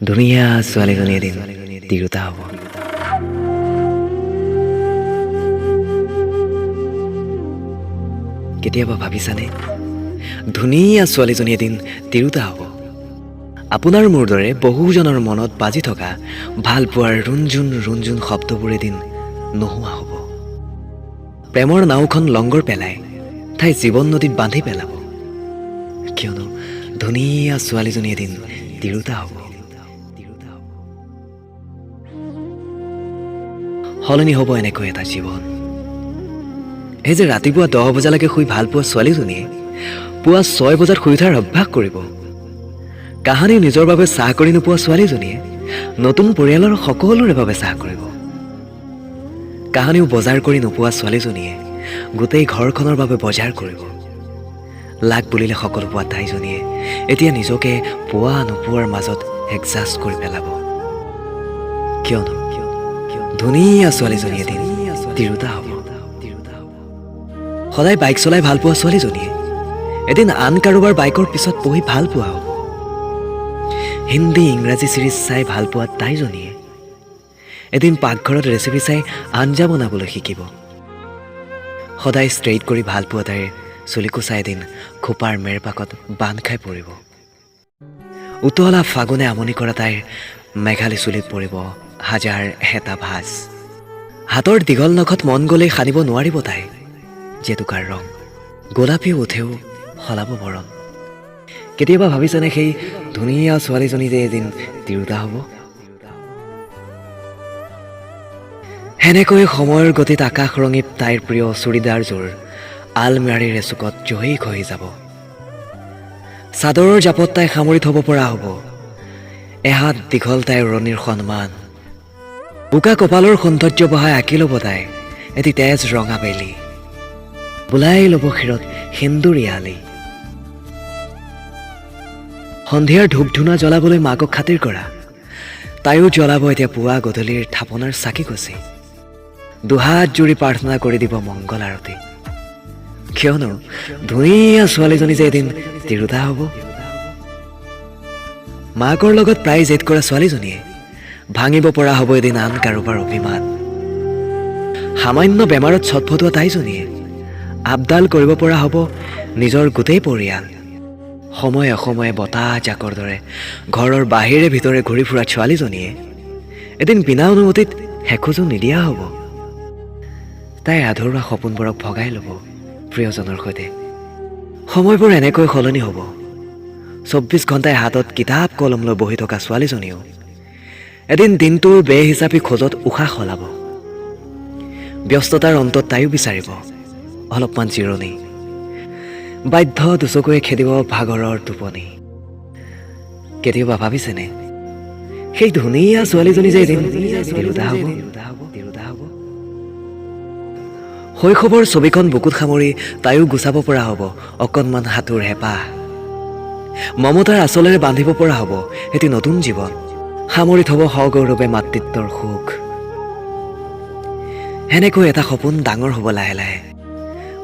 ধুনীয়া ছোৱালীজনী এদিন তিৰোতা হ'ব। কেতিয়াবা ভাবিছানে ধুনীয়া ছোৱালীজনী এদিন তিৰোতা হ'ব? আপোনাৰ মোৰ দৰে বহুজনৰ মনত বাজি থকা ভাল পোৱাৰ ৰুণজুণ ৰুণজুণ শব্দবোৰ এদিন নোহোৱা হ'ব। প্ৰেমৰ নাওখন লংগৰ পেলাই তাই জীৱন নদীত বান্ধি পেলাব, কিয়নো ধুনীয়া ছোৱালীজনী এদিন তিৰোতা হ'ব। সলনি হ'ব এনেকৈ এটা জীৱন। এই যে ৰাতিপুৱা 10 বজালৈকে শুই ভাল পোৱা ছোৱালীজনীয়ে পুৱা 6 বজাত শুই উঠাৰ অভ্যাস কৰিব। কাহানি নিজৰ বাবে চাহ কৰি নোপোৱা ছোৱালীজনীয়ে নতুন পৰিয়ালৰ সকলোৰে বাবে চাহ কৰিব। কাহানিও বজাৰ কৰি নোপোৱা ছোৱালীজনীয়ে গোটেই ঘৰখনৰ বাবে বজাৰ কৰিব। লাগ বুলিলে সকলো পোৱা তাইজনীয়ে এতিয়া নিজকে পোৱা নোপোৱাৰ মাজত এডজাষ্ট কৰি পেলাব, কিয়নো ধুনীয়া ছোৱালীজনী এদিন তিৰোতা হ'ব। সদায় বাইক চলাই ভাল পোৱা ছোৱালীজনীয়ে এদিন আন কাৰোবাৰ বাইকৰ পিছত বহি ভাল পোৱা হ'ব। হিন্দী ইংৰাজী চিৰিজ চাই ভাল পোৱা তাইজনীয়ে এদিন পাকঘৰত ৰেচিপি চাই আঞ্জা বনাবলৈ শিকিব। সদায় ষ্ট্ৰেইট কৰি ভাল পোৱা তাইৰ চুলিকোছা এদিন খোপাৰ মেৰপাকত বান্ধ খাই পৰিব। উতলা ফাগুনে আমনি কৰা তাইৰ মেঘালী চুলিত পৰিব হাজাৰ এটা ভাঁজ। হাতৰ দীঘল নখত মন গ'লেই সানিব নোৱাৰিব তাই জেতুকাৰ ৰং। গোলাপী উঠেও সলাব বৰণ। কেতিয়াবা ভাবিছানে সেই ধুনীয়া ছোৱালীজনী যে এদিন তিৰোতা হ'ব? সেনেকৈ সময়ৰ গতিত আকাশ ৰঙিত তাইৰ প্ৰিয় চুৰিদাৰযোৰ আলমাৰীৰ এচুকত জহি খহি যাব। চাদৰৰ জাপত তাই সামৰি থ'ব পৰা হ'ব এহাত দীঘল তাইৰ ৰণিৰ সন্মান। বোকা কপালৰ সৌন্দৰ্য বহাই আঁকি ল'ব তাই এটি তেজ ৰঙা বেলি। বোলাই ল'ব শিৰত সেন্দুৰী আলি। সন্ধিয়াৰ ধূপ ধূনা জ্বলাবলৈ মাকক খাতিৰ কৰা তাইও জ্বলাব এতিয়া পুৱা গধূলিৰ থাপনাৰ চাকি গছি। দুহাত জুৰি প্ৰাৰ্থনা কৰি দিব মংগল আৰতি, কিয়নো ধুনীয়া ছোৱালীজনী যে এদিন তিৰোতা হ'ব। মাকৰ লগত প্ৰায় জেদ কৰা ছোৱালীজনীয়ে ভাঙিব পৰা হ'ব এদিন আন কাৰোবাৰ অভিমান। সামান্য বেমাৰত ছটফটোৱা তাইজনীয়ে আপডাল কৰিব পৰা হ'ব নিজৰ গোটেই পৰিয়াল। সময়ে অসময়ে বতাহ জাকৰ দৰে ঘৰৰ বাহিৰে ভিতৰে ঘূৰি ফুৰা ছোৱালীজনীয়ে এদিন বিনা অনুমতিত হেখুজো নিদিয়া হ'ব। তাই আধৰুৱা সপোনবোৰক ভগাই ল'ব প্ৰিয়জনৰ সৈতে। সময়বোৰ এনেকৈ সলনি হ'ব। 24 ঘণ্টাই হাতত কিতাপ কলম লৈ বহি থকা ছোৱালীজনীও এদিন দিনটোৰ বেহিচাপি খোজত উশাহ সলাব। ব্যস্ততাৰ অন্তত তাইও বিচাৰিব অলপমান জিৰণি। বাধ্য দুচকুৱে খেদিব ভাগৰৰ টোপনি। কেতিয়াবা ভাবিছেনে সেই ধুনীয়া ছোৱালীজনী যে এদিন তিৰোতা হ'ব? শৈশৱৰ ছবিখন বুকুত সামৰি তাইও গুচাব পৰা হ'ব অকণমান হাতৰ হেঁপাহ। মমতাৰ আঁচলেৰে বান্ধিব পৰা হ'ব এটি নতুন জীৱন। সামৰি থ'ব সগৌৰৱে মাতৃত্বৰ সুখ। সেনেকৈ এটা সপোন ডাঙৰ হ'ব লাহে লাহে।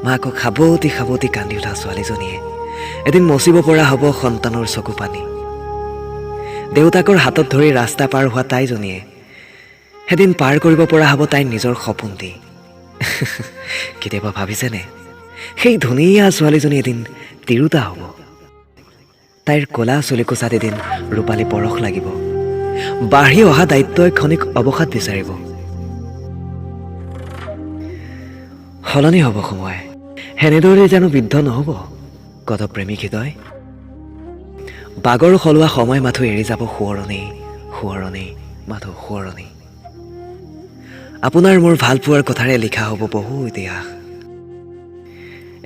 মাকক সাৱতি সাৱতি কান্দি উঠা ছোৱালীজনীয়ে এদিন মচিব পৰা হ'ব সন্তানৰ চকু পানী। দেউতাকৰ হাতত ধৰি ৰাস্তা পাৰ হোৱা তাইজনীয়ে এদিন পাৰ কৰিব পৰা হ'ব তাইৰ নিজৰ সপোন দি। কেতিয়াবা ভাবিছেনে সেই ধুনীয়া ছোৱালীজনী এদিন তিৰোতা হ'ব? তাইৰ ক'লা চুলিকোছাত এদিন ৰূপালী পৰশ লাগিব। বাঢ়ি অহা দায়িত্বই ক্ষণিক অৱসাদ বিচাৰিব। সলনি হ'ব সময়, সেনেদৰে জানো বৃদ্ধ নহ'ব কত প্ৰেমিক হৃদয়? বাগৰ সলোৱা সময় মাথো এৰি যাব সোঁৱৰণি সোঁৱৰণি মাথো সোঁৱৰণি। আপোনাৰ মোৰ ভাল পোৱাৰ কথাৰে লিখা হ'ব বহু ইতিহাস।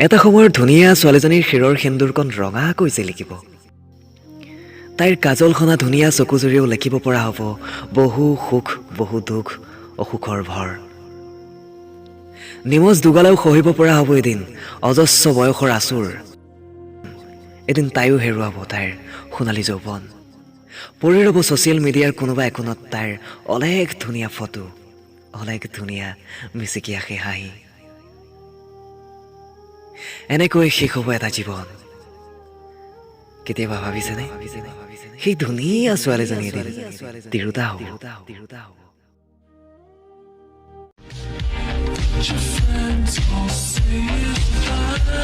এটা সময়ৰ ধুনীয়া ছোৱালীজনীৰ শিৰৰ সেন্দুৰকণ ৰঙাকৈ জিলিকিব। তাইৰ কাজল সনা ধুনীয়া চকুজুৰিও লেখিব পৰা হ'ব বহু সুখ বহু দুখ অসুখৰ ভৰ। নিমজ দুগালাও সহিব পৰা হ'ব এদিন অজস্ৰ বয়সৰ আচুৰ। এদিন তাইও হেৰুৱাব তাইৰ সোণালী যৌৱন। পৰি ৰ'ব ছ'চিয়েল মিডিয়াৰ কোনোবা একোণত তাইৰ অলেখ ধুনীয়া ফটো, অলেখ ধুনীয়া মিচিকিয়া সেই হাঁহি। এনেকৈ শেষ হ'ব এটা জীৱন। কেতিয়াবা ভাবিছেনে? সেই ধুনীয়া ছোৱালীজনী এদিন তিৰোতা হ'ব। Your friends all say you're fine.